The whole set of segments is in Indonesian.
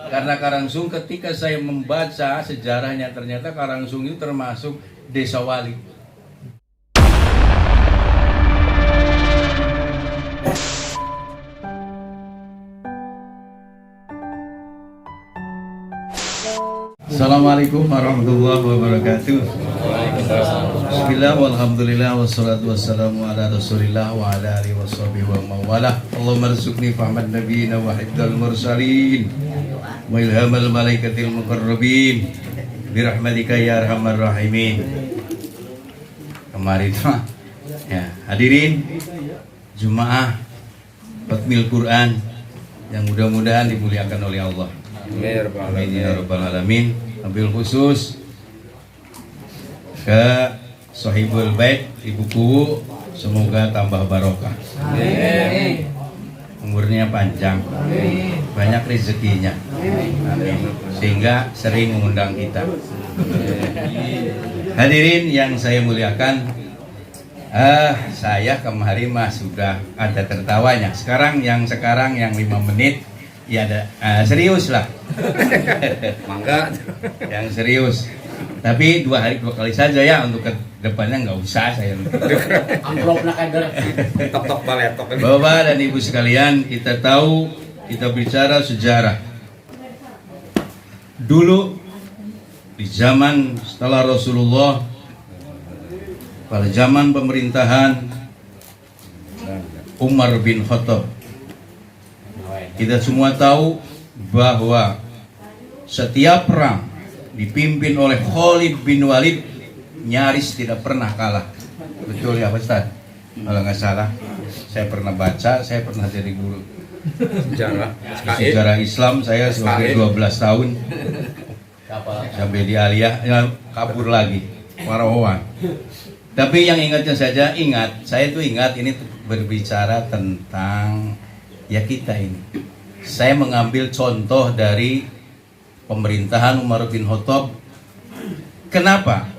Karena Karangsung ketika saya membaca sejarahnya ternyata Karangsung itu termasuk desa wali. Assalamualaikum warahmatullahi wabarakatuh. Bismillah walhamdulillah wassalatu wassalamu ala rasulillah wa ala alihi washabihi wa mawalah. Allahumma rizukni fahmad nabiyina wa hibdal mursalin wa ilhamal malaikatil muqarrabin birahmatika ya arhamar rahimin. Kemarin ya, hadirin Jumaah Khatmil Quran yang mudah-mudahan dimuliakan oleh Allah. Amin ya rabbal alamin. Ambil khusus ke Sohibul Bait Ibu Kuwu, semoga tambah barokah. Amin. Umurnya panjang. Amin. Banyak rezekinya. Amin. Sehingga sering mengundang kita. Hadirin yang saya muliakan, saya kemarin mah sudah ada tertawanya. Sekarang yang 5 menit ya ada serius lah. Mangga yang serius. Tapi 2 kali saja ya, untuk ke depannya nggak usah saya. Amplopna kader. Tok baletok. Bapak dan Ibu sekalian, kita tahu, kita bicara sejarah. Dulu di zaman setelah Rasulullah, pada zaman pemerintahan Umar bin Khattab, kita semua tahu bahwa setiap perang dipimpin oleh Khalid bin Walid nyaris tidak pernah kalah. Betul ya Pak Ustaz? Kalau nggak salah, saya pernah baca, saya pernah jadi guru sejarah Islam, saya sebagai 12 tahun sampai di aliyah ya, kabur lagi warawan. Tapi yang ingatnya saja, saya tuh ingat ini berbicara tentang ya kita ini. Saya mengambil contoh dari pemerintahan Umar bin Khattab. Kenapa?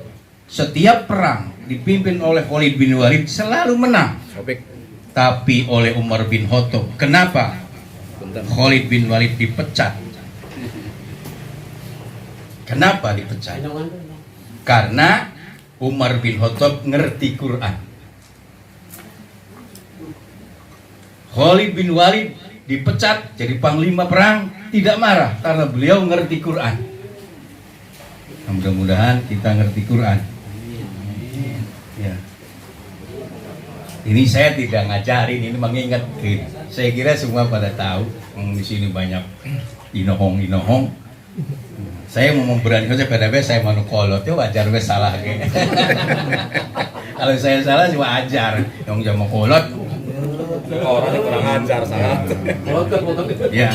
Setiap perang dipimpin oleh Khalid bin Walid selalu menang. Tapi oleh Umar bin Khattab, kenapa Khalid bin Walid dipecat? Kenapa dipecat? Karena Umar bin Khattab ngerti Quran. Khalid bin Walid dipecat jadi panglima perang, tidak marah karena beliau ngerti Quran. Mudah-mudahan kita ngerti Quran. Ya. Ini saya tidak ngajarin, ini mengingatkan. Saya kira semua pada tahu, di sini banyak inohong. Saya mau berani saja pada saya mau kolot, ya wajar gue salah kayak. Kalau saya salah cuma ajar, yang jangan mau kolot. Orang yang kurang ajar salah. Ya,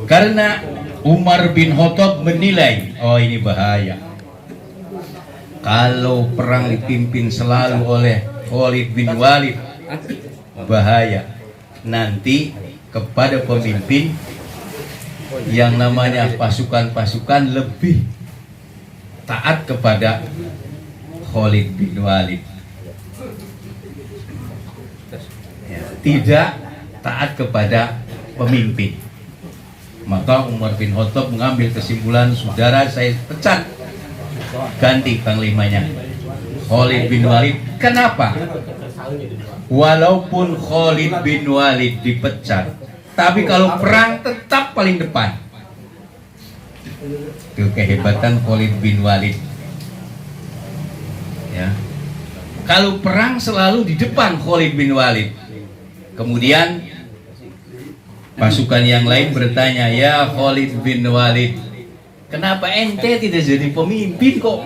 karena Umar bin Khattab menilai, oh ini bahaya. Kalau perang dipimpin selalu oleh Khalid bin Walid, bahaya. Nanti kepada pemimpin yang namanya pasukan-pasukan lebih taat kepada Khalid bin Walid. Tidak taat kepada pemimpin. Maka Umar bin Khattab mengambil kesimpulan, saudara saya pecat, ganti panglimanya Khalid bin Walid. Kenapa? Walaupun Khalid bin Walid dipecat, tapi kalau perang tetap paling depan. Itu kehebatan Khalid bin Walid. Ya. Kalau perang selalu di depan Khalid bin Walid. Kemudian pasukan yang lain bertanya, ya Khalid bin Walid, kenapa ente tidak jadi pemimpin kok?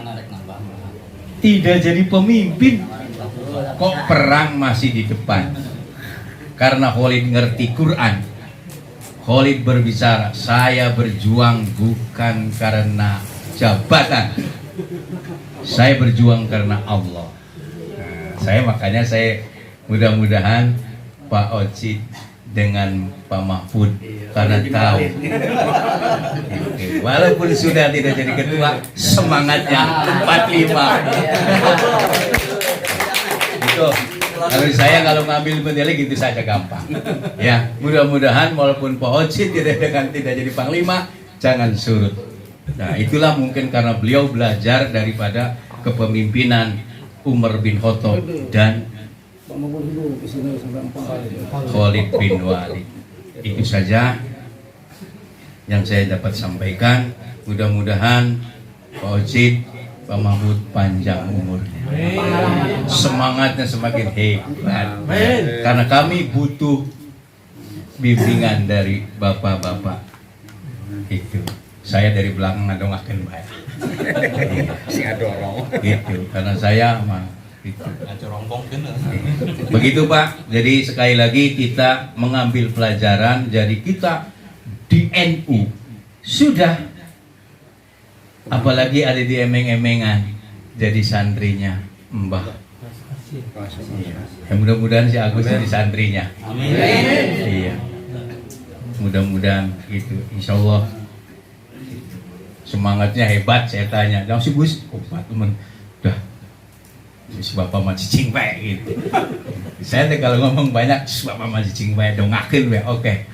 Tidak jadi pemimpin, kok perang masih di depan? Karena Khalid ngerti Quran. Khalid berbicara, saya berjuang bukan karena jabatan, saya berjuang karena Allah. Makanya saya mudah-mudahan Pak Oci dengan Pak Mahfud, karena tahu walaupun sudah tidak jadi ketua, semangatnya 45 itu. Kalau saya ngambil medali gitu saja gampang ya. Mudah-mudahan walaupun Pak Oci tidak jadi panglima, jangan surut. Nah, itulah mungkin karena beliau belajar daripada kepemimpinan Umar bin Khattab dan Khalid bin Walid. Itu saja yang saya dapat sampaikan. Mudah-mudahan Pak Ojid, Pak Mahfud panjang umurnya, semangatnya semakin hebat. Karena kami butuh bimbingan dari bapak-bapak. Itu saya dari belakang ngadongaken bae. Si adorong. Gitu, karena saya mah gitu. Begitu Pak. Jadi sekali lagi kita mengambil pelajaran. Jadi kita di NU sudah, apalagi ada di emeng-emengan jadi santrinya Mbah. Ya, mudah-mudahan si Agus jadi santrinya. Amin. Iya. Mudah-mudahan gitu. Insya Allah semangatnya hebat. Saya tanya, jangan si Gus, Pak teman, dah si Bapak masih cicing bae gitu. Saya teh kalau ngomong banyak, si Bapak masih cicing bae, dongakeun we. Oke.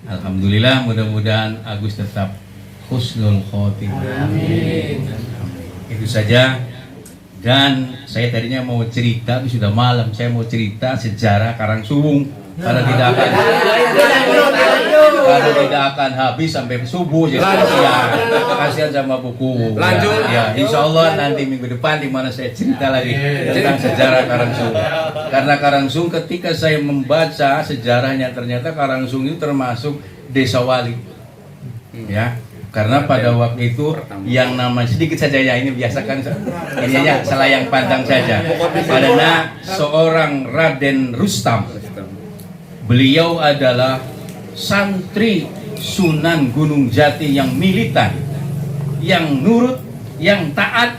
Alhamdulillah, mudah-mudahan Agus tetap husnul khotimah. Amin. Itu saja. Dan saya tadinya mau cerita, tapi sudah malam. Saya mau cerita sejarah Karangsuwung karena tidak akan habis sampai subuh. Jadi kasihan sama buku. Lanjut. Ya, insya Allah nanti minggu depan di mana saya cerita lagi tentang sejarah Karangsuwung. Karena Karangsuwung ketika saya membaca sejarahnya ternyata Karangsuwung itu termasuk desa wali. Ya. Karena pada waktu itu yang nama sedikit saja ya, ini biasakan ini aja selayang pandang saja. Karena seorang Raden Rustam, beliau adalah santri Sunan Gunung Jati yang militan, yang nurut, yang taat.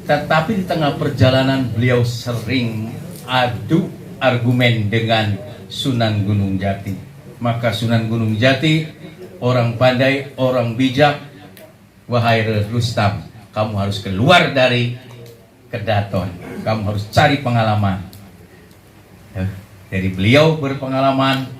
Tetapi di tengah perjalanan beliau sering adu argumen dengan Sunan Gunung Jati. Maka Sunan Gunung Jati, orang pandai, orang bijak, wahai Rustam, kamu harus keluar dari Kedaton, kamu harus cari pengalaman. Dari beliau berpengalaman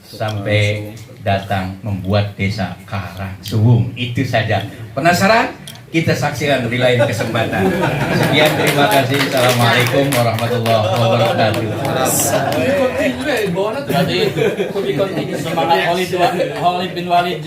sampai datang membuat desa Karangsuwung. Itu saja. Penasaran? Kita saksikan di lain kesempatan. Sekian, terima kasih. Assalamualaikum warahmatullahi wabarakatuh. Berarti semangat Khalid bin Walid.